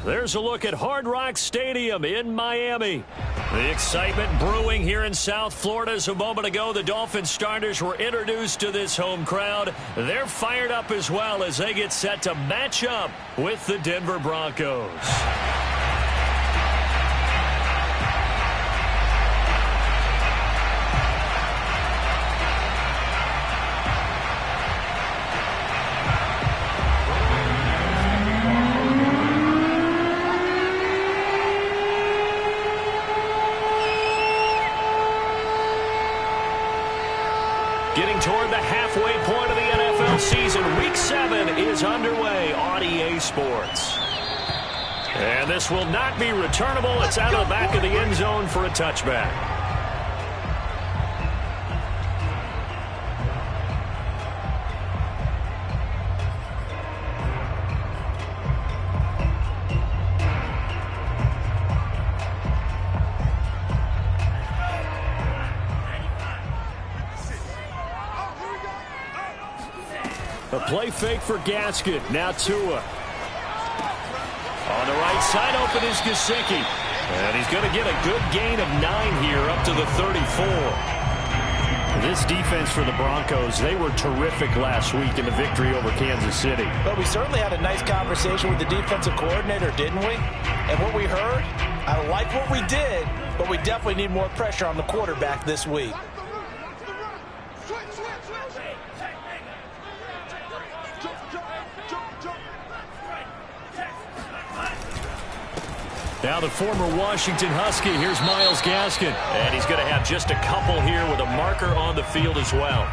There's a look at Hard Rock Stadium in Miami. The excitement brewing here in South Florida. As a moment ago, the Dolphins starters were introduced to this home crowd. They're fired up as well as they get set to match up with the Denver Broncos. Getting toward the halfway point of the NFL season, Week 7 is underway on EA Sports. And this will not be returnable. It's out of the back of the end zone for a touchback. A play fake for Gaskin. Now Tua. On the right side, open is Gesicki. And he's going to get a good gain of 9 here up to the 34. This defense for the Broncos, they were terrific last week in the victory over Kansas City. But we certainly had a nice conversation with the defensive coordinator, didn't we? And what we heard, I like what we did, but we definitely need more pressure on the quarterback this week. Now the former Washington Husky, here's Myles Gaskin. And he's going to have just a couple here with a marker on the field as well.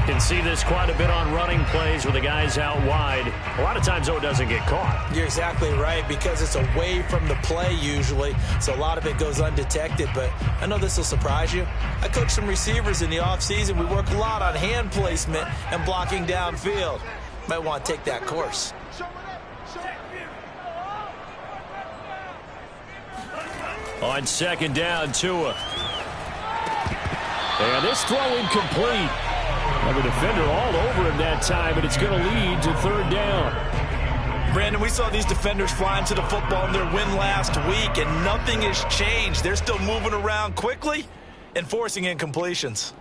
Can see this quite a bit on running plays with the guys out wide. A lot of times, though, it doesn't get caught. You're exactly right, because it's away from the play usually, so a lot of it goes undetected. But I know this will surprise you. I coach some receivers in the offseason. We work a lot on hand placement and blocking downfield. Might want to take that course. On second down, Tua. And this throw incomplete. And the defender all over him that time, but it's going to lead to third down. Brandon, we saw these defenders flying to the football in their win last week, and nothing has changed. They're still moving around quickly and forcing incompletions.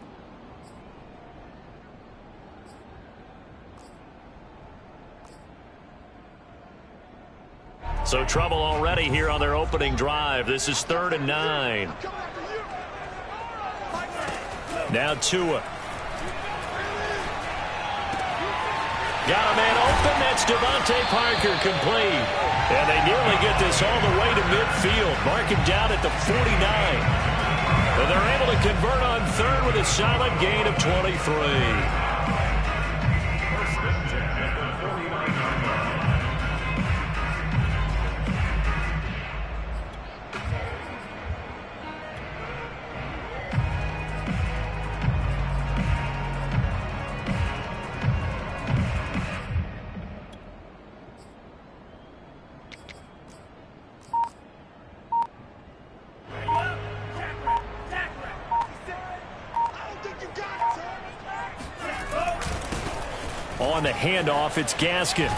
So trouble already here on their opening drive. This is 3rd and 9. Now Tua. Got a man open. That's Devontae Parker, complete. And they nearly get this all the way to midfield. Mark him down at the 49. And they're able to convert on third with a solid gain of 23. On the handoff, it's Gaskin.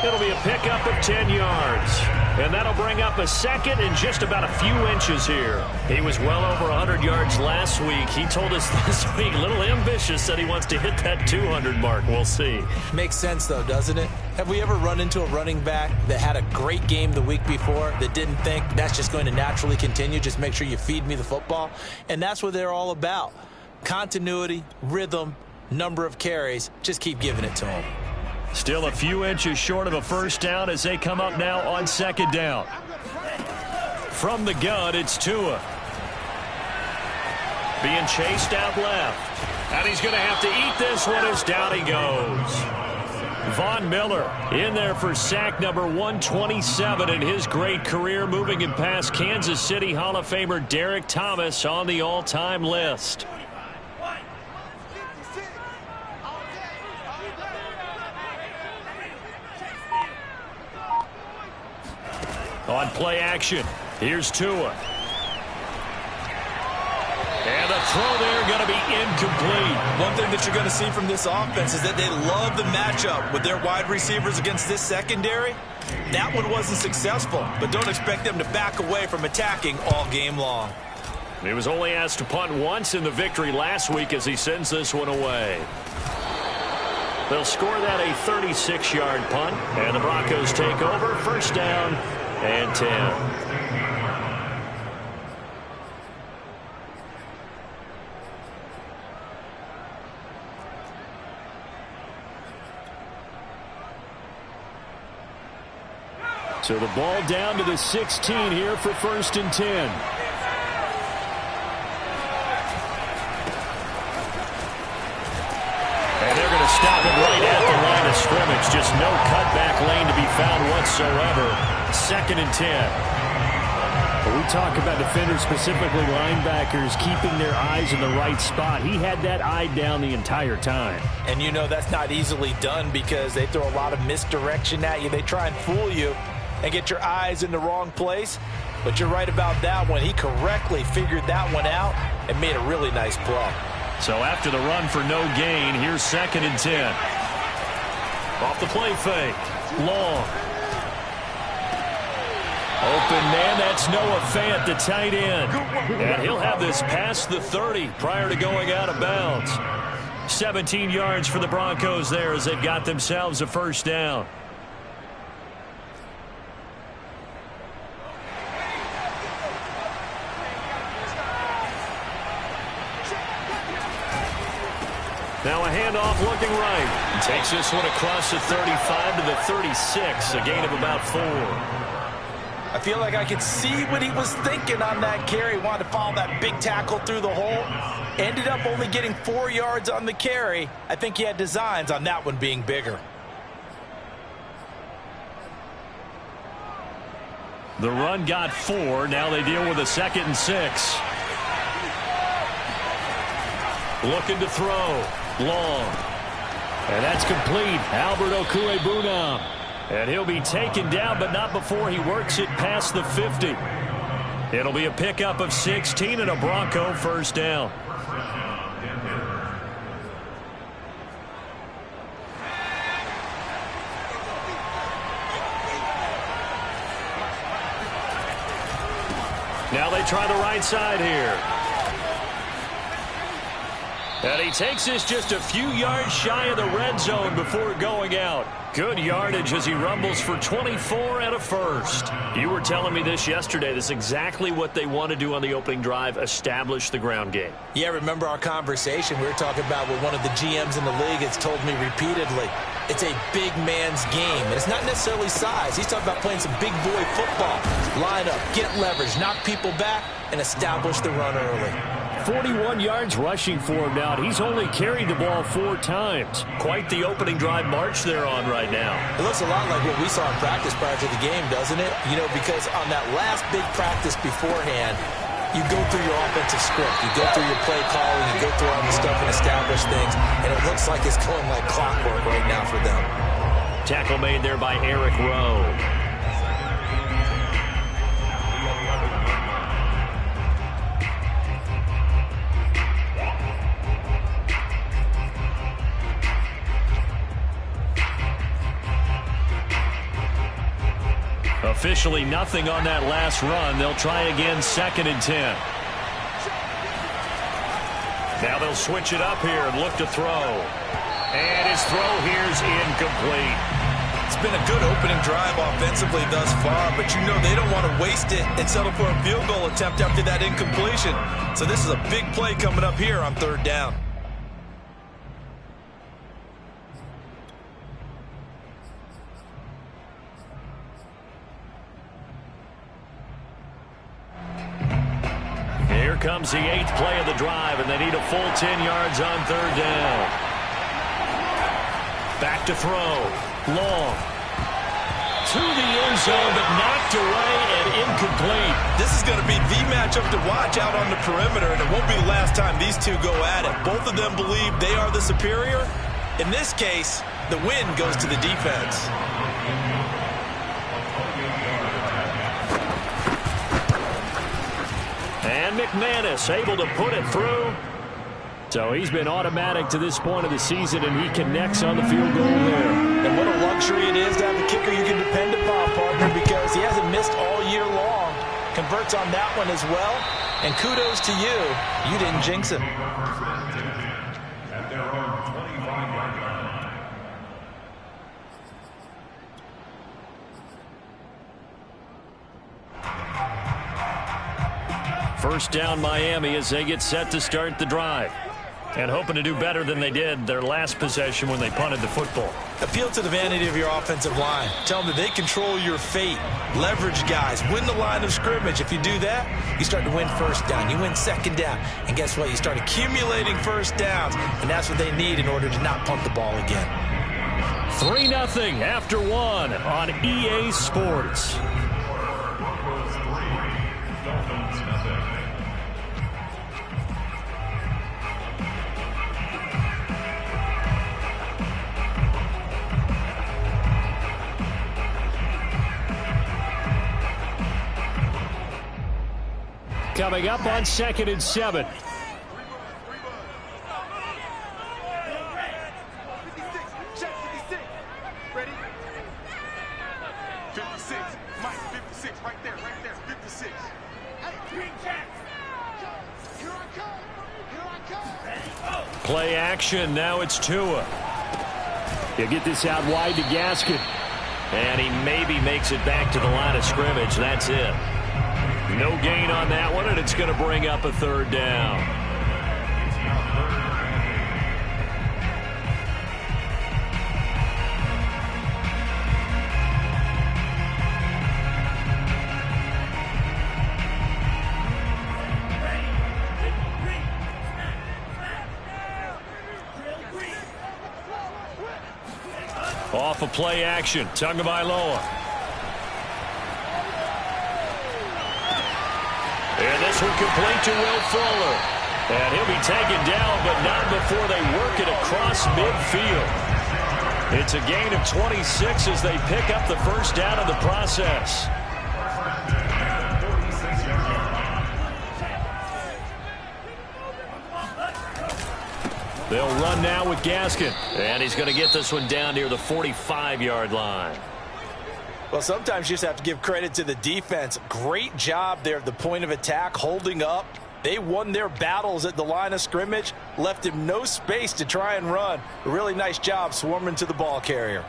It'll be a pickup of 10 yards. And that'll bring up a second and just about a few inches here. He was well over 100 yards last week. He told us this week, a little ambitious, that he wants to hit that 200 mark. We'll see. Makes sense, though, doesn't it? Have we ever run into a running back that had a great game the week before that didn't think that's just going to naturally continue? Just make sure you feed me the football. And that's what they're all about. Continuity, rhythm, number of carries. Just keep giving it to them. Still a few inches short of a first down as they come up now on second down. From the gun, it's Tua. Being chased out left. And he's going to have to eat this one as down he goes. Von Miller in there for sack number 127 in his great career, moving him past Kansas City Hall of Famer Derek Thomas on the all-time list. On play action, here's Tua. And the the throw there going to be incomplete. One thing that you're going to see from this offense is that they love the matchup with their wide receivers against this secondary. That one wasn't successful, but don't expect them to back away from attacking all game long. He was only asked to punt once in the victory last week as he sends this one away. They'll score that a 36-yard punt, and the Broncos take over. First down and 10. So the ball down to the 16 here for first and 10. Stop it right at the line of scrimmage. Just no cutback lane to be found whatsoever. Second and 10. When we talk about defenders, specifically linebackers, keeping their eyes in the right spot, he had that eye down the entire time. And you know that's not easily done because they throw a lot of misdirection at you. They try and fool you and get your eyes in the wrong place. But you're right about that one. He correctly figured that one out and made a really nice play. So after the run for no gain, here's second and 10. Off the play fake. Long. Open man, that's Noah Fant, the tight end. And he'll have this past the 30 prior to going out of bounds. 17 yards for the Broncos there as they've got themselves a first down. Now a handoff looking right. Takes this one across the 35 to the 36. A gain of about 4. I feel like I could see what he was thinking on that carry. Wanted to follow that big tackle through the hole. Ended up only getting 4 yards on the carry. I think he had designs on that one being bigger. The run got 4. Now they deal with a second and 6. Looking to throw. Long. And that's complete. Albert Okwuegbunam. And he'll be taken down, but not before he works it past the 50. It'll be a pickup of 16 and a Bronco first down. Now they try the right side here. And he takes this just a few yards shy of the red zone before going out. Good yardage as he rumbles for 24 and a first. You were telling me this yesterday. This is exactly what they want to do on the opening drive, establish the ground game. Yeah, remember our conversation we were talking about with one of the GMs in the league has told me repeatedly. It's a big man's game. And it's not necessarily size. He's talking about playing some big boy football. Line up, get leverage, knock people back, and establish the run early. 41 yards rushing for him now. He's only carried the ball 4 times. Quite the opening drive march they're on right now. It looks a lot like what we saw in practice prior to the game, doesn't it? You know, because on that last big practice beforehand, you go through your offensive script. You go through your play calling. You go through all the stuff and establish things. And it looks like it's going like clockwork right now for them. Tackle made there by Eric Rowe. Officially nothing on that last run. They'll try again, second and 10. Now they'll switch it up here and look to throw. And his throw here's incomplete. It's been a good opening drive offensively thus far, but you know they don't want to waste it and settle for a field goal attempt after that incompletion. So this is a big play coming up here on third down. Comes the 8th play of the drive, and they need a full 10 yards on third down. Back to throw. Long. To the end zone, but knocked away and incomplete. This is going to be the matchup to watch out on the perimeter, and it won't be the last time these two go at it. Both of them believe they are the superior. In this case, the win goes to the defense. And McManus able to put it through. So he's been automatic to this point of the season, and he connects on the field goal there. And what a luxury it is to have a kicker you can depend upon, partner, because he hasn't missed all year long. Converts on that one as well. And kudos to you. You didn't jinx him. First down Miami as they get set to start the drive. And hoping to do better than they did their last possession when they punted the football. Appeal to the vanity of your offensive line. Tell them that they control your fate. Leverage guys. Win the line of scrimmage. If you do that, you start to win first down. You win second down. And guess what? You start accumulating first downs. And that's what they need in order to not punt the ball again. 3-0 after one on EA Sports. Coming up on 2nd and 7. Ready? 56. Mike, 56. Right there. 56. Hey, Green Jacks. Here I come. Play action. Now it's Tua. He'll get this out wide to Gaskin. And he maybe makes it back to the line of scrimmage. That's it. No gain on that one, and it's going to bring up a third down. Off of play action, Tagovailoa. And this one complete to Will Fuller. And he'll be taken down, but not before they work it across midfield. It's a gain of 26 as they pick up the first down in the process. They'll run now with Gaskin. And he's going to get this one down near the 45-yard line. Well, sometimes you just have to give credit to the defense. Great job there at the point of attack, holding up. They won their battles at the line of scrimmage, left him no space to try and run. A really nice job swarming to the ball carrier.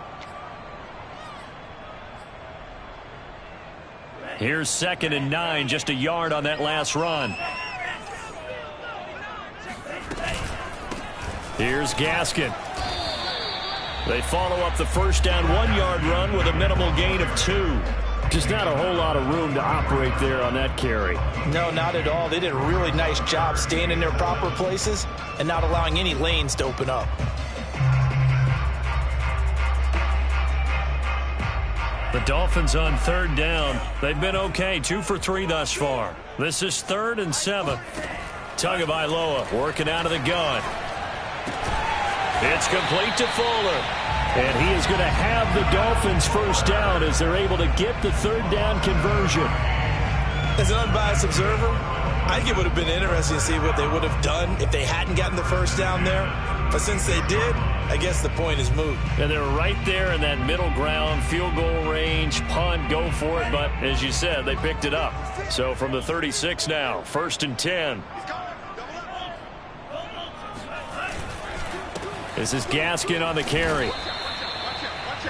Here's 2nd and 9, just a yard on that last run. Here's Gaskin. They follow up the first down 1-yard run with a minimal gain of 2. Just not a whole lot of room to operate there on that carry. No, not at all. They did a really nice job staying in their proper places and not allowing any lanes to open up. The Dolphins on 3rd down. They've been okay, 2 for 3 thus far. This is 3rd and 7. Tagovailoa working out of the gun. It's complete to Fuller. And he is going to have the Dolphins first down as they're able to get the 3rd down conversion. As an unbiased observer, I think it would have been interesting to see what they would have done if they hadn't gotten the first down there. But since they did, I guess the point is moot. And they're right there in that middle ground, field goal range, punt, go for it. But as you said, they picked it up. So from the 36 now, 1st and 10. This is Gaskin on the carry.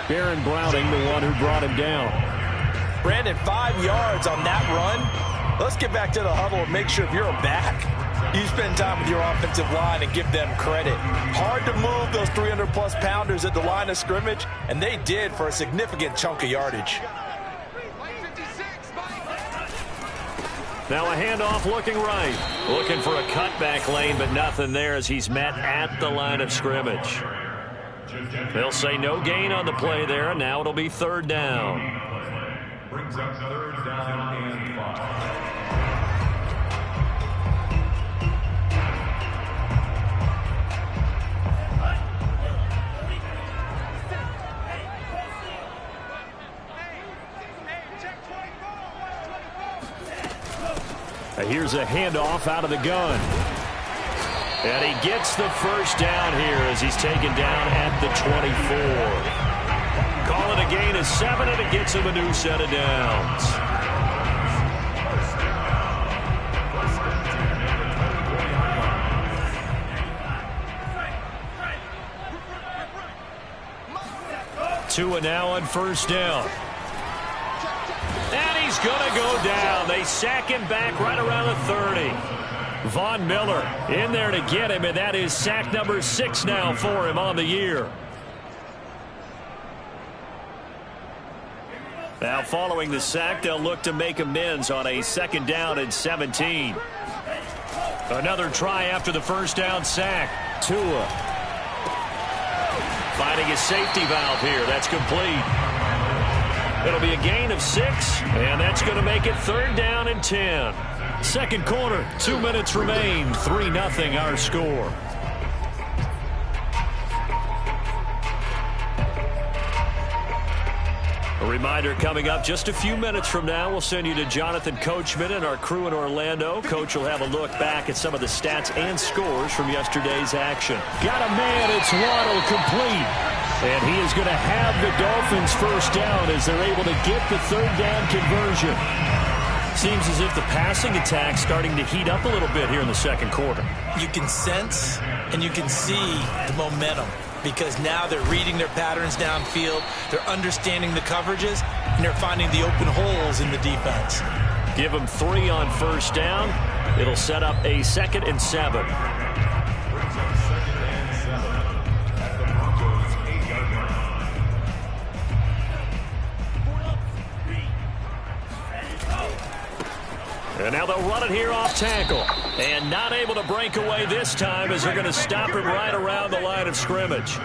Baron Browning, the one who brought him down. Brandon, 5 yards on that run. Let's get back to the huddle and make sure if you're a back, you spend time with your offensive line and give them credit. Hard to move those 300-plus pounders at the line of scrimmage, and they did for a significant chunk of yardage. Now a handoff looking right. Looking for a cutback lane, but nothing there as he's met at the line of scrimmage. They'll say no gain on the play there, and now it'll be 3rd down. Brings up 3rd down and 5. Here's a handoff out of the gun. And he gets the first down here as he's taken down at the 24. Call it a gain of 7, and it gets him a new set of downs. Tua now on first down. And he's going to go down. They sack him back right around the 30. Von Miller in there to get him, and that is sack number 6 now for him on the year. Now following the sack, they'll look to make amends on a 2nd down and 17. Another try after the first down sack. Tua finding a safety valve here. That's complete. It'll be a gain of 6, and that's going to make it 3rd down and 10. Second quarter, 2 minutes remain. 3-0 our score. A reminder coming up just a few minutes from now, we'll send you to Jonathan Coachman and our crew in Orlando. Coach will have a look back at some of the stats and scores from yesterday's action. Got a man, it's Waddle, complete. And he is going to have the Dolphins first down as they're able to get the 3rd down conversion. Seems as if the passing attack's starting to heat up a little bit here in the second quarter. You can sense and you can see the momentum, because now they're reading their patterns downfield, they're understanding the coverages, and they're finding the open holes in the defense. Give them 3 on first down. It'll set up a 2nd and 7. And now they'll run it here off tackle. And not able to break away this time as they're going to stop it right around the line of scrimmage.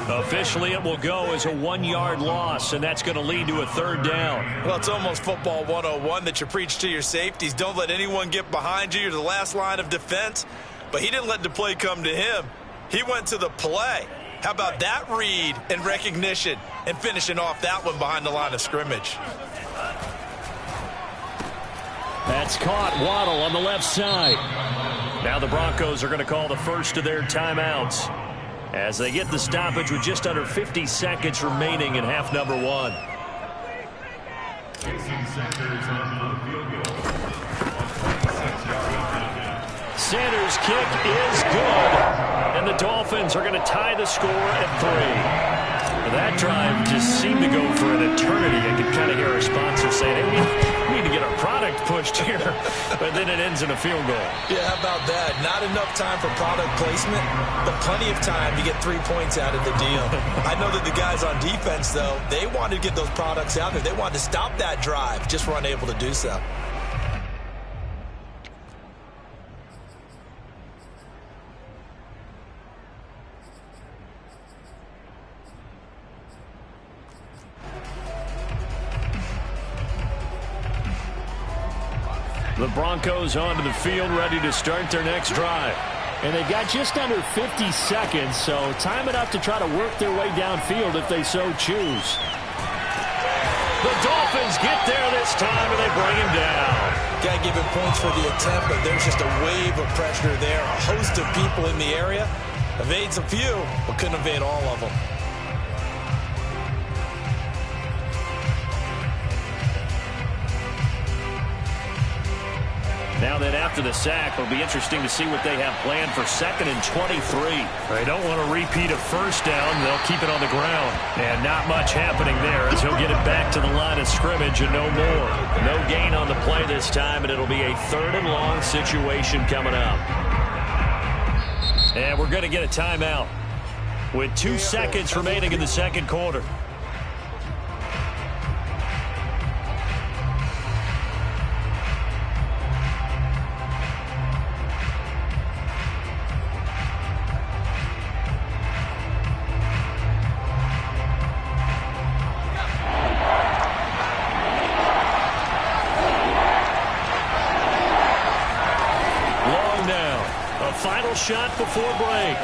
Officially, it will go as a 1-yard loss, and that's going to lead to a 3rd down. Well, it's almost football 101 that you preach to your safeties. Don't let anyone get behind you. You're the last line of defense. But he didn't let the play come to him. He went to the play. How about that read and recognition and finishing off that one behind the line of scrimmage? That's caught. Waddle on the left side. Now the Broncos are going to call the first of their timeouts as they get the stoppage with just under 50 seconds remaining in half number 1. Sanders' kick is good, and the Dolphins are going to tie the score at 3. That drive just seemed to go for an eternity. I could kind of hear our sponsor saying, hey, we need to get our product pushed here. But then it ends in a field goal. Yeah, how about that? Not enough time for product placement, but plenty of time to get 3 points out of the deal. I know that the guys on defense, though, they wanted to get those products out there. They wanted to stop that drive, just were unable to do so. The Broncos onto the field, ready to start their next drive. And they've got just under 50 seconds, so time enough to try to work their way downfield if they so choose. The Dolphins get there this time, and they bring him down. Got to give him points for the attempt, but there's just a wave of pressure there. A host of people in the area. Evades a few, but couldn't evade all of them. Now then, after the sack, it'll be interesting to see what they have planned for 2nd and 23. They don't want to repeat a first down. They'll keep it on the ground. And not much happening there as he'll get it back to the line of scrimmage and no more. No gain on the play this time, and it'll be a 3rd and long situation coming up. And we're going to get a timeout with 2 seconds remaining in the second quarter. Final shot before break.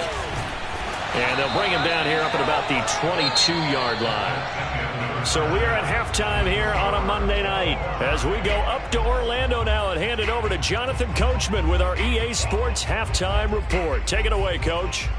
And they'll bring him down here up at about the 22-yard line. So we are at halftime here on a Monday night as we go up to Orlando now and hand it over to Jonathan Coachman with our EA Sports Halftime Report. Take it away, Coach.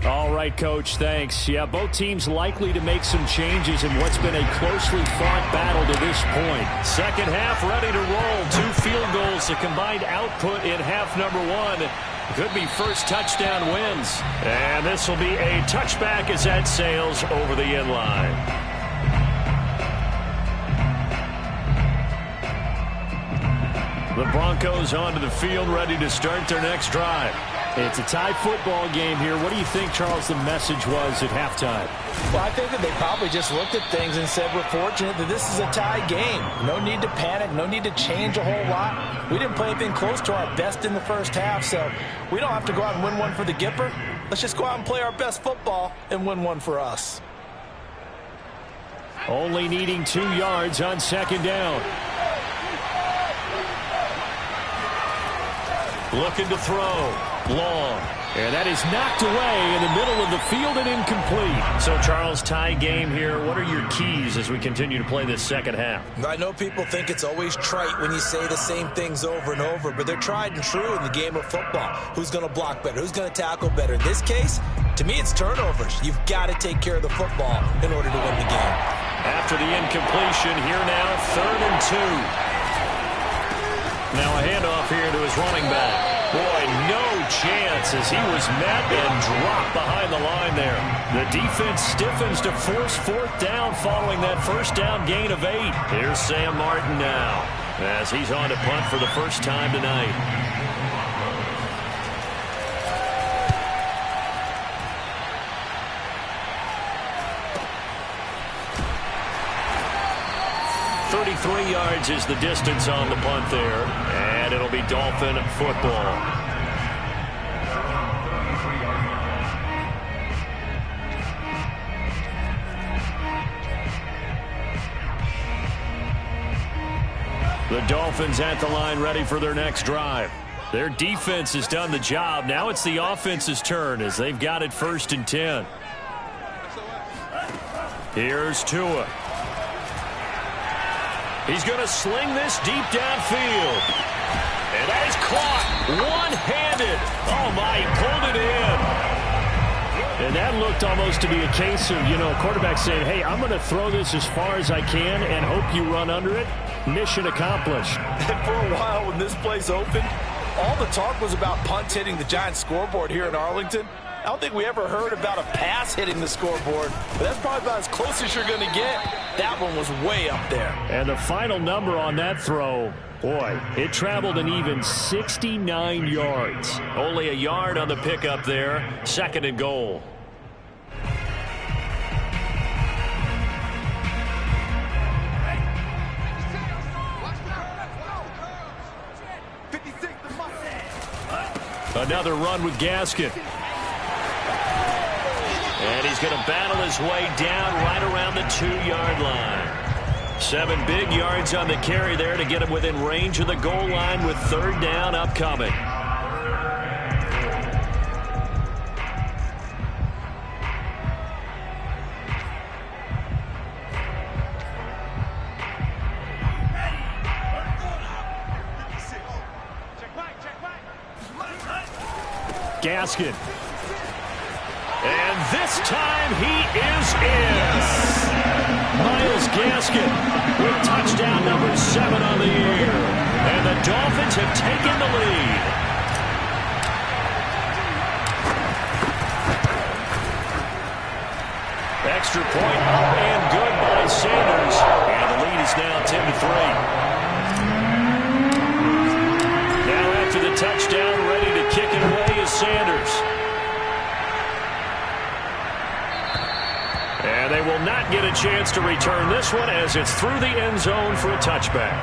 All right, Coach, thanks. Yeah, both teams likely to make some changes in what's been a closely fought battle to this point. Second half ready to roll. 2 field goals, the combined output in half number 1. Could be first touchdown wins. And this will be a touchback as that sails over the end line. The Broncos onto the field ready to start their next drive. It's a tie football game here. What do you think, Charles, the message was at halftime? Well, I think that they probably just looked at things and said, we're fortunate that this is a tie game. No need to panic. No need to change a whole lot. We didn't play anything close to our best in the first half, so we don't have to go out and win one for the Gipper. Let's just go out and play our best football and win one for us. Only needing 2 yards on second down. Looking to throw. Long. And that is knocked away in the middle of the field and incomplete. So, Charles, tie game here. What are your keys as we continue to play this second half? I know people think it's always trite when you say the same things over and over, but they're tried and true in the game of football. Who's going to block better? Who's going to tackle better? In this case, to me, it's turnovers. You've got to take care of the football in order to win the game. After the incompletion, here now, 3rd and 2. Now a handoff here to his running back. Boy, no chance as he was met and dropped behind the line there. The defense stiffens to force 4th down following that first down gain of 8. Here's Sam Martin now as he's on to punt for the first time tonight. .33 yards is the distance on the punt there, and it'll be Dolphin football. The Dolphins at the line ready for their next drive. Their defense has done the job. Now it's the offense's turn as they've got it 1st and 10. Here's Tua. He's going to sling this deep downfield. And that is caught one-handed. Oh, my, he pulled it in. And that looked almost to be a case of, a quarterback saying, hey, I'm going to throw this as far as I can and hope you run under it. Mission accomplished. And for a while when this place opened, all the talk was about punts hitting the Giants scoreboard here in Arlington. I don't think we ever heard about a pass hitting the scoreboard, but that's probably about as close as you're going to get. That one was way up there. And the final number on that throw, boy, it traveled an even 69 yards. Only a yard on the pickup there. 2nd and goal. Another run with Gaskin. And he's going to battle his way down right around the 2-yard line. 7 big yards on the carry there to get him within range of the goal line with 3rd down upcoming. Gaskin. And this time he is in. Myles Gaskin with touchdown number 7 on the year. And the Dolphins have taken the lead. Extra point up and good by Sanders. And the lead is now 10-3. Now after the touchdown, ready to kick it away is Sanders. And they will not get a chance to return this one as it's through the end zone for a touchback.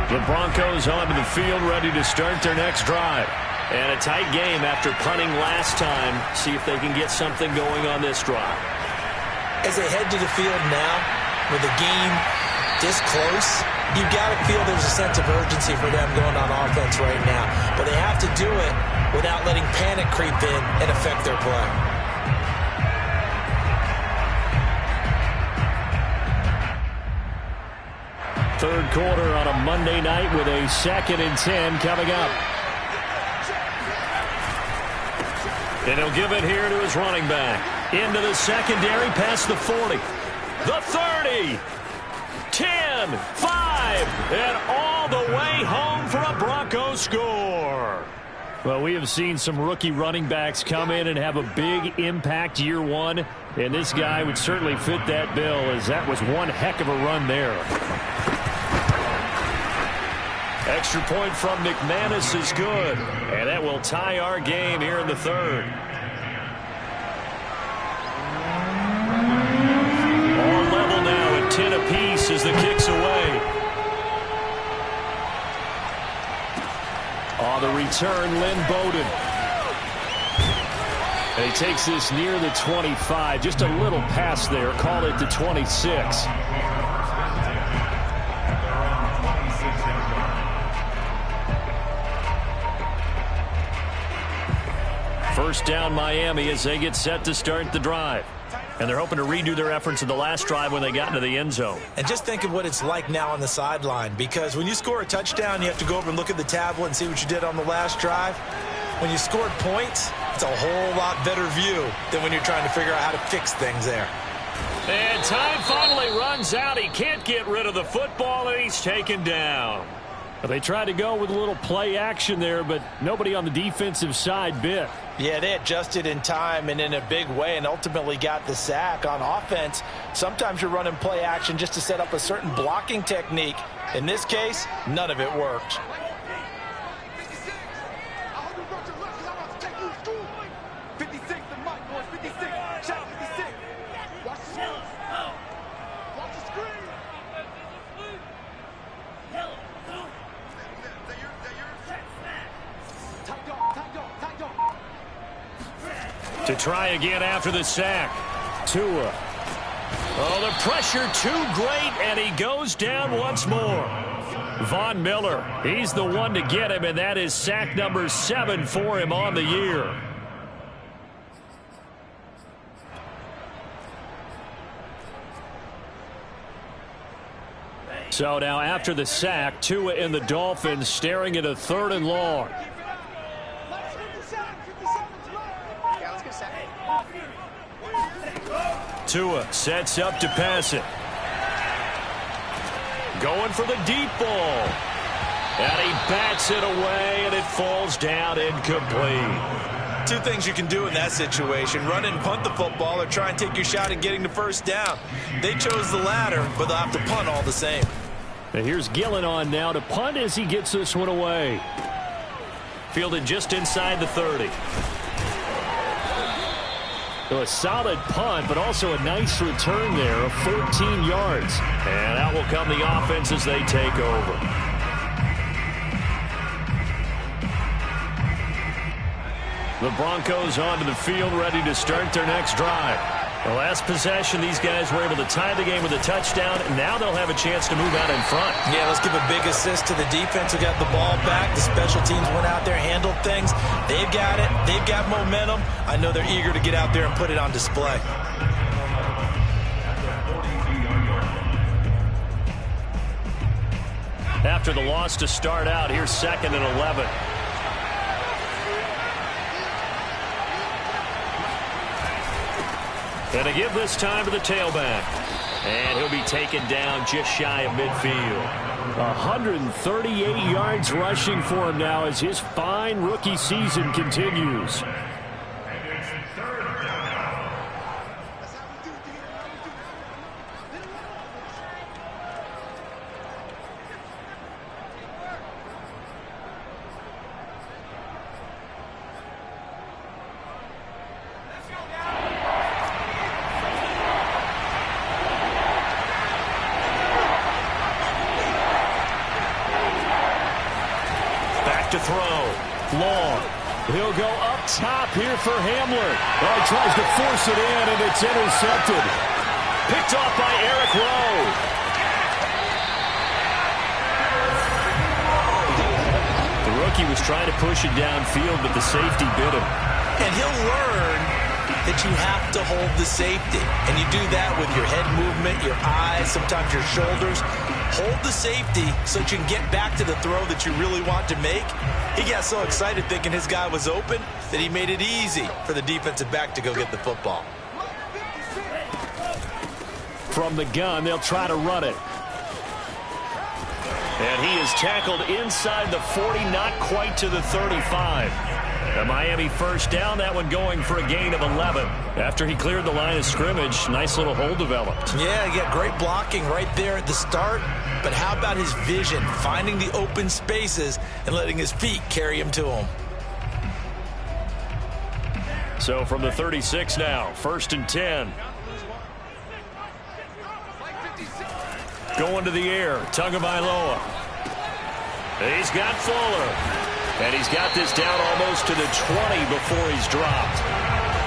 The Broncos onto the field, ready to start their next drive. And a tight game after punting last time. See if they can get something going on this drive. As they head to the field now, with the game this close, you've got to feel there's a sense of urgency for them going on offense right now. But they have to do it without letting panic creep in and affect their play. Third quarter on a Monday night with a 2nd and 10 coming up. And he'll give it here to his running back. Into the secondary, past the 40. The 30. 10, 5, and all the way home for a Broncos score. Well, we have seen some rookie running backs come in and have a big impact year one. And this guy would certainly fit that bill, as that was one heck of a run there. Extra point from McManus is good. And that will tie our game here in the third. All level now at 10 apiece as the kick's away. On the return, Lynn Bowden. And he takes this near the 25. Just a little pass there. Call it the 26. First down Miami as they get set to start the drive. And they're hoping to redo their efforts in the last drive when they got into the end zone. And just think of what it's like now on the sideline, because when you score a touchdown, you have to go over and look at the tablet and see what you did on the last drive. When you scored points, it's a whole lot better view than when you're trying to figure out how to fix things there. And time finally runs out. He can't get rid of the football, and he's taken down. Well, they tried to go with a little play action there, but nobody on the defensive side bit. Yeah, they adjusted in time and in a big way and ultimately got the sack. On offense, sometimes you're running play action just to set up a certain blocking technique. In this case, none of it worked. 56, the mic, boys, 56. Shot 56. Watch the screen. Watch the screen. Tight dog. To try again after the sack. Tua. Oh, the pressure too great, and he goes down once more. Von Miller, he's the one to get him, and that is sack number 7 for him on the year. So now after the sack, Tua and the Dolphins staring at a 3rd and long. Tua sets up to pass it. Going for the deep ball. And he bats it away, and it falls down incomplete. Two things you can do in that situation: run and punt the football, or try and take your shot at getting the first down. They chose the latter, but they'll have to punt all the same. And here's Gillen on now to punt as he gets this one away. Fielded just inside the 30. So a solid punt, but also a nice return there of 14 yards. And out will come the offense as they take over. The Broncos onto the field, ready to start their next drive. The last possession, these guys were able to tie the game with a touchdown. Now they'll have a chance to move out in front. Yeah, let's give a big assist to the defense who got the ball back. The special teams went out there, handled things. They've got it. They've got momentum. I know they're eager to get out there and put it on display. After the loss to start out, here's 2nd and 11. And to give this time to the tailback. And he'll be taken down just shy of midfield. 138 yards rushing for him now as his fine rookie season continues. to throw. Long. He'll go up top here for Hamler. Oh, he tries to force it in, and it's intercepted. Picked off by Eric Rowe. The rookie was trying to push it downfield, but the safety bit him. And he'll learn that you have to hold the safety. And you do that with your head movement, your eyes, sometimes your shoulders. Hold the safety so that you can get back to the throw that you really want to make. He got so excited thinking his guy was open that he made it easy for the defensive back to go get the football. From the gun, they'll try to run it. And he is tackled inside the 40, not quite to the 35. A Miami first down, that one going for a gain of 11. After he cleared the line of scrimmage, nice little hole developed. Yeah, he got great blocking right there at the start. But how about his vision, finding the open spaces and letting his feet carry him to him? So from the 36 now, 1st and 10. Going to the air, Tagovailoa. He's got Fuller. And he's got this down almost to the 20 before he's dropped.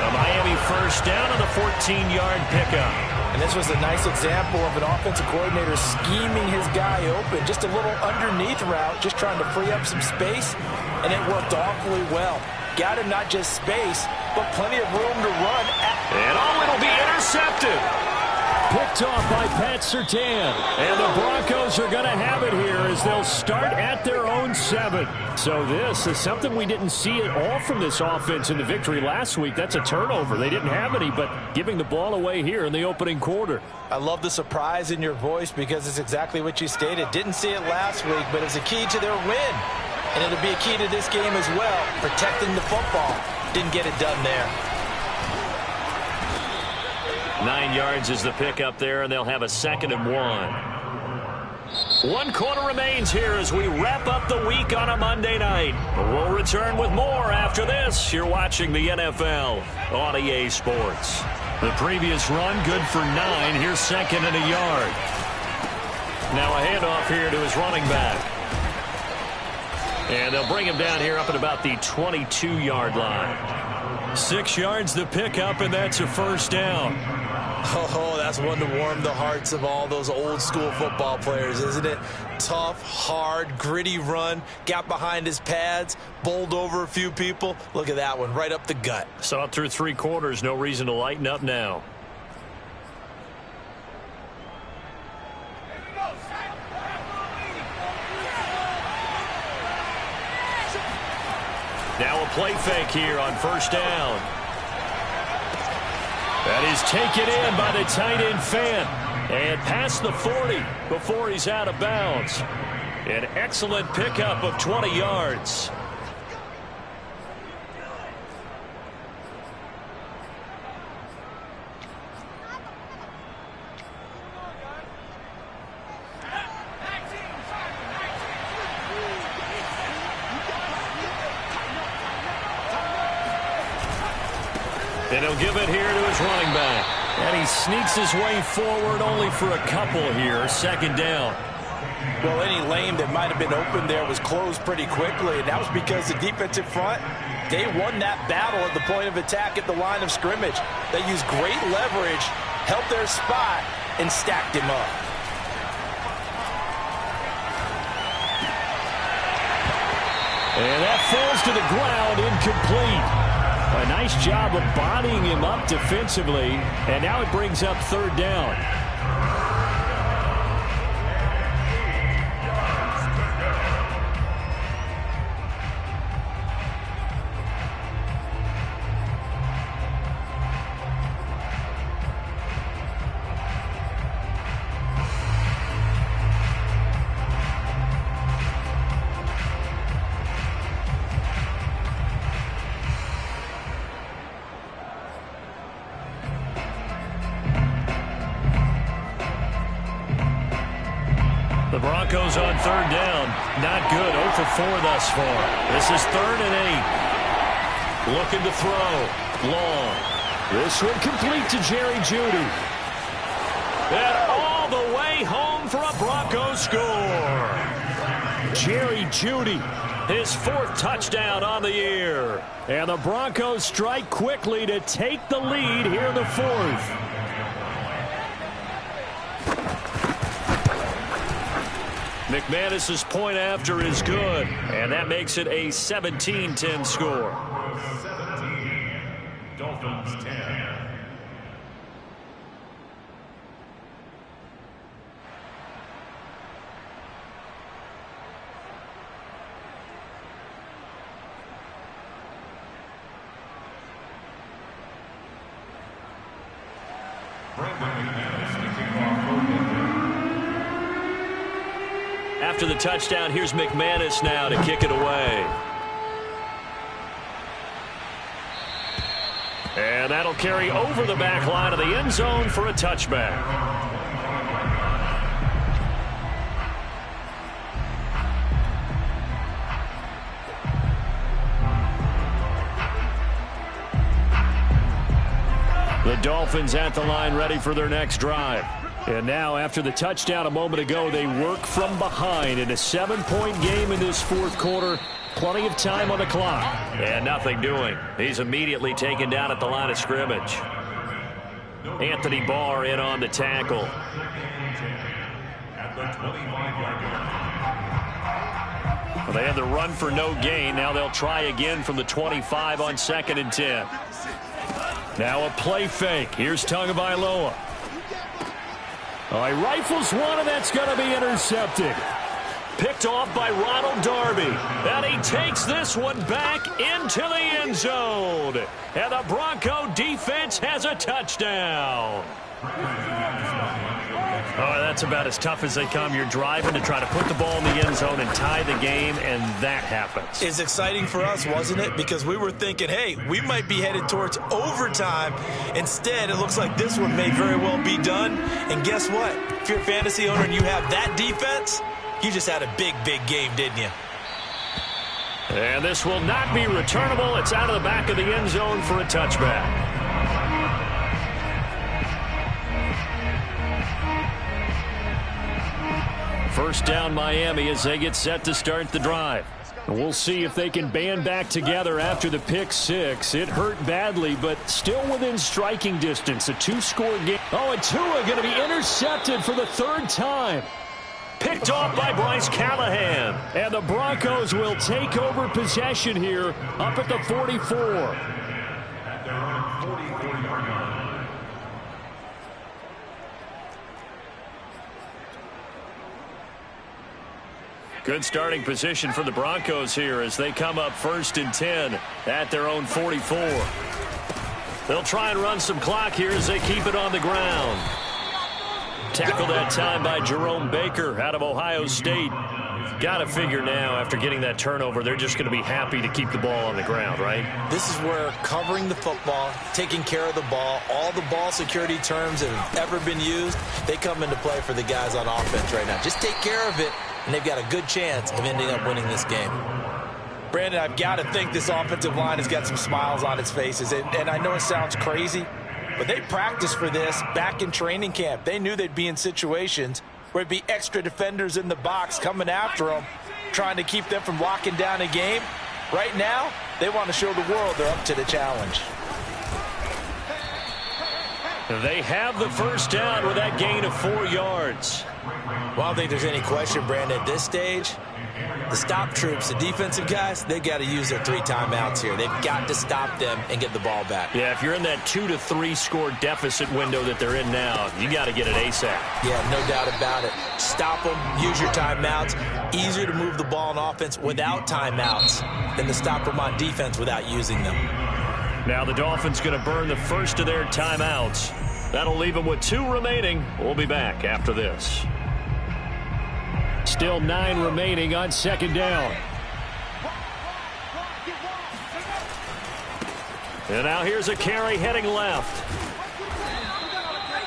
A Miami first down on the 14-yard pickup. And this was a nice example of an offensive coordinator scheming his guy open. Just a little underneath route, just trying to free up some space, and it worked awfully well. Got him not just space, but plenty of room to run. And it'll be intercepted. Picked off by Pat Surtain. And the Broncos are going to have it here as they'll start at their own 7. So this is something we didn't see at all from this offense in the victory last week. That's a turnover. They didn't have any, but giving the ball away here in the opening quarter. I love the surprise in your voice because it's exactly what you stated. Didn't see it last week, but it's a key to their win. And it'll be a key to this game as well, protecting the football. Didn't get it done there. 9 yards is the pickup there, and they'll have a 2nd and 1. 1 quarter remains here as we wrap up the week on a Monday night. We'll return with more after this. You're watching the NFL on EA Sports. The previous run, good for 9. Here's 2nd and a yard. Now a handoff here to his running back. And they'll bring him down here up at about the 22-yard line. 6 yards the pickup, and that's a first down. Oh, that's one to warm the hearts of all those old-school football players, isn't it? Tough, hard, gritty run. Got behind his pads, bowled over a few people. Look at that one, right up the gut. Saw it through 3 quarters. No reason to lighten up now. Now a play fake here on first down. That is taken in by the tight end Fant. And past the 40 before he's out of bounds. An excellent pickup of 20 yards. And he'll give it here to his running back. And he sneaks his way forward only for a couple here. 2nd down. Well, any lane that might have been open there was closed pretty quickly, and that was because the defensive front, they won that battle at the point of attack at the line of scrimmage. They used great leverage, held their spot, and stacked him up. And that falls to the ground, incomplete. A nice job of bodying him up defensively, and now it brings up 3rd down. The Broncos on 3rd down. Not good. 0 for 4 thus far. This is 3rd and 8. Looking to throw. Long. This one complete to Jerry Jeudy. And all the way home for a Broncos score. Jerry Jeudy his 4th touchdown on the year. And the Broncos strike quickly to take the lead here in the 4th. McManus's point after is good, and that makes it a 17-10 score. 17, Dolphins 10. After the touchdown, here's McManus now to kick it away. And that'll carry over the back line of the end zone for a touchback. The Dolphins at the line ready for their next drive. And now, after the touchdown a moment ago, they work from behind in a 7-point game in this 4th quarter. Plenty of time on the clock. And nothing doing. He's immediately taken down at the line of scrimmage. Anthony Barr in on the tackle. At the 25-yard line. Well, they had the run for no gain. Now they'll try again from the 25 on 2nd and 10. Now a play fake. Here's Tagovailoa. Oh, he rifles one, and that's going to be intercepted. Picked off by Ronald Darby. And he takes this one back into the end zone. And the Bronco defense has a touchdown. Oh, that's about as tough as they come. You're driving to try to put the ball in the end zone and tie the game, and that happens. It's exciting for us, wasn't it? Because we were thinking, hey, we might be headed towards overtime. Instead, it looks like this one may very well be done. And guess what? If you're a fantasy owner and you have that defense, you just had a big, big game, didn't you? And this will not be returnable. It's out of the back of the end zone for a touchback. First down, Miami, as they get set to start the drive. We'll see if they can band back together after the pick 6. It hurt badly, but still within striking distance. A 2-score game. Oh, and Tua going to be intercepted for the 3rd time. Picked off by Bryce Callahan. And the Broncos will take over possession here up at the 44. At their own 44-yard line. Good starting position for the Broncos here as they come up 1st and 10 at their own 44. They'll try and run some clock here as they keep it on the ground. Tackled that time by Jerome Baker out of Ohio State. Got to figure now, after getting that turnover, they're just going to be happy to keep the ball on the ground, right? This is where covering the football, taking care of the ball, all the ball security terms that have ever been used, they come into play for the guys on offense right now. Just take care of it, and they've got a good chance of ending up winning this game. Brandon, I've got to think this offensive line has got some smiles on its faces. And I know it sounds crazy, but they practiced for this back in training camp. They knew they'd be in situations where it'd be extra defenders in the box coming after them, trying to keep them from locking down a game. Right now, they want to show the world they're up to the challenge. They have the first down with that gain of 4 yards. Well, I don't think there's any question, Brandon, at this stage, the stop troops, the defensive guys, they got to use their 3 timeouts here. They've got to stop them and get the ball back. Yeah, if you're in that 2 to 3 score deficit window that they're in now, you got to get it ASAP. Yeah, no doubt about it. Stop them, use your timeouts. Easier to move the ball on offense without timeouts than to stop them on defense without using them. Now the Dolphins going to burn the first of their timeouts. That'll leave them with 2 remaining. We'll be back after this. Still 9 remaining on 2nd down. And now here's a carry heading left.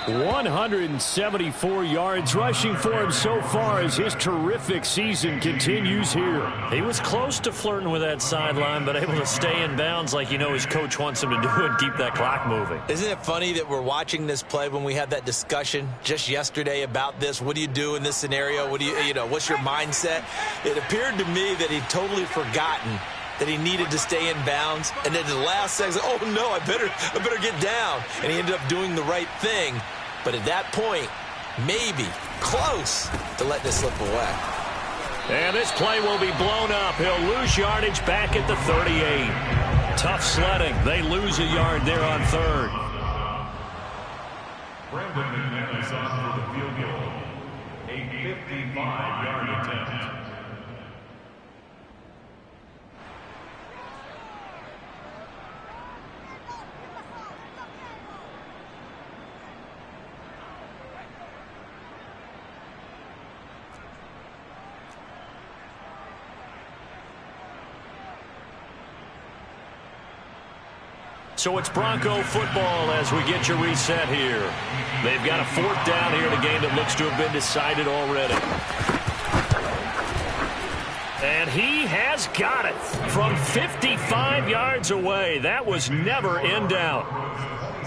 174 yards rushing for him so far as his terrific season continues here. He was close to flirting with that sideline, but able to stay in bounds like you know his coach wants him to do and keep that clock moving. Isn't it funny that we're watching this play when we had that discussion just yesterday about this? What do you do in this scenario? What do you know, what's your mindset? It appeared to me that he'd totally forgotten that he needed to stay in bounds, and then the last second, oh no, I better get down. And he ended up doing the right thing. But at that point, maybe close to letting this slip away. And this play will be blown up. He'll lose yardage back at the 38. Tough sledding. They lose a yard there on third. Brandon McMahon is on for the field goal. A 55-yard attempt. So it's Bronco football as we get your reset here. They've got a 4th down here in a game that looks to have been decided already. And he has got it from 55 yards away. That was never in doubt.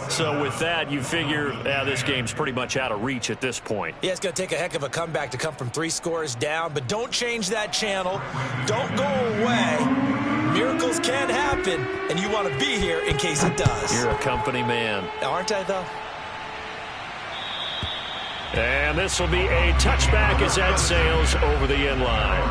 So with that, you figure this game's pretty much out of reach at this point. Yeah, it's going to take a heck of a comeback to come from 3 scores down, but don't change that channel. Don't go away. Miracles can happen, and you want to be here in case it does. You're a company man. Aren't I, though? And this will be a touchback as that sails over the end line.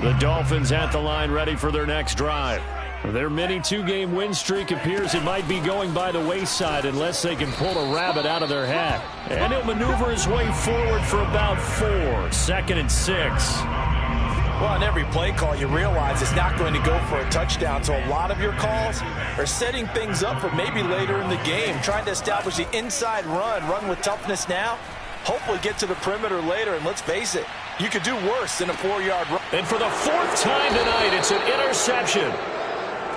The Dolphins at the line ready for their next drive. Their mini 2-game win streak appears it might be going by the wayside unless they can pull a rabbit out of their hat. And he'll maneuver his way forward for about 4. 2nd and 6. Well, on every play call, you realize it's not going to go for a touchdown. So a lot of your calls are setting things up for maybe later in the game, trying to establish the inside run with toughness now, hopefully get to the perimeter later. And let's face it, you could do worse than a 4-yard run. And for the 4th time tonight, it's an interception.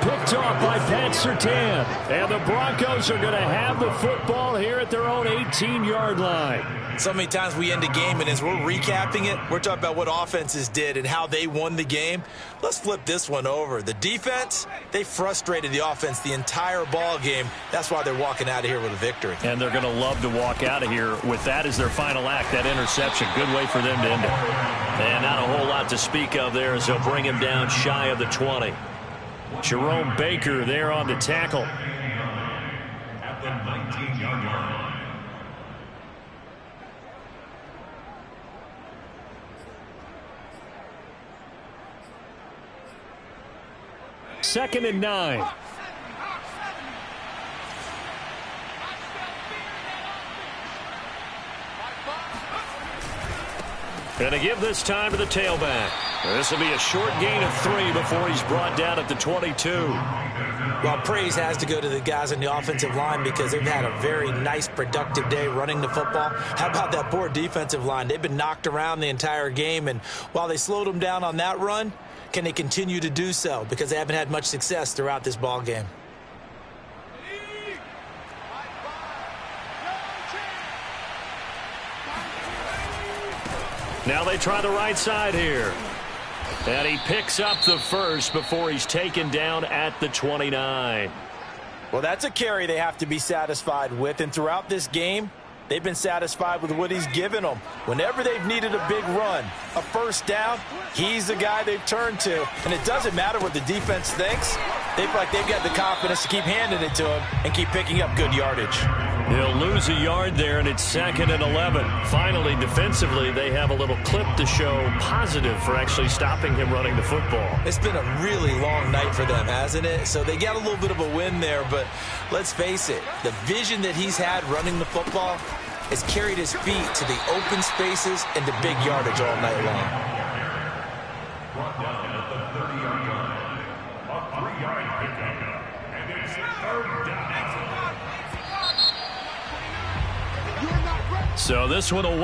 Picked off by Pat Surtain. And the Broncos are going to have the football here at their own 18-yard line. So many times we end a game, and as we're recapping it, we're talking about what offenses did and how they won the game. Let's flip this one over. The defense, they frustrated the offense the entire ball game. That's why they're walking out of here with a victory. And they're going to love to walk out of here with that as their final act, that interception. Good way for them to end it. And not a whole lot to speak of there as they'll bring him down shy of the 20. Jerome Baker there on the tackle. At the 19-yard line. Second and 9. Going to give this time to the tailback. This will be a short gain of 3 before he's brought down at the 22. Well, praise has to go to the guys on the offensive line because they've had a very nice, productive day running the football. How about that poor defensive line? They've been knocked around the entire game, and while they slowed them down on that run, can they continue to do so? Because they haven't had much success throughout this ball game. Now they try the right side here. And he picks up the first before he's taken down at the 29. Well, that's a carry they have to be satisfied with. And throughout this game, they've been satisfied with what he's given them. Whenever they've needed a big run, a first down, he's the guy they've turned to. And it doesn't matter what the defense thinks. They feel like they've got the confidence to keep handing it to him and keep picking up good yardage. He'll lose a yard there, and it's 2nd and 11. Finally, defensively, they have a little clip to show positive for actually stopping him running the football. It's been a really long night for them, hasn't it? So they got a little bit of a win there, but let's face it, the vision that he's had running the football has carried his feet to the open spaces and to big yardage all night long. Brought down at the 30-yard line. A 3-yard pickup. And it's 3rd down. So this one will wind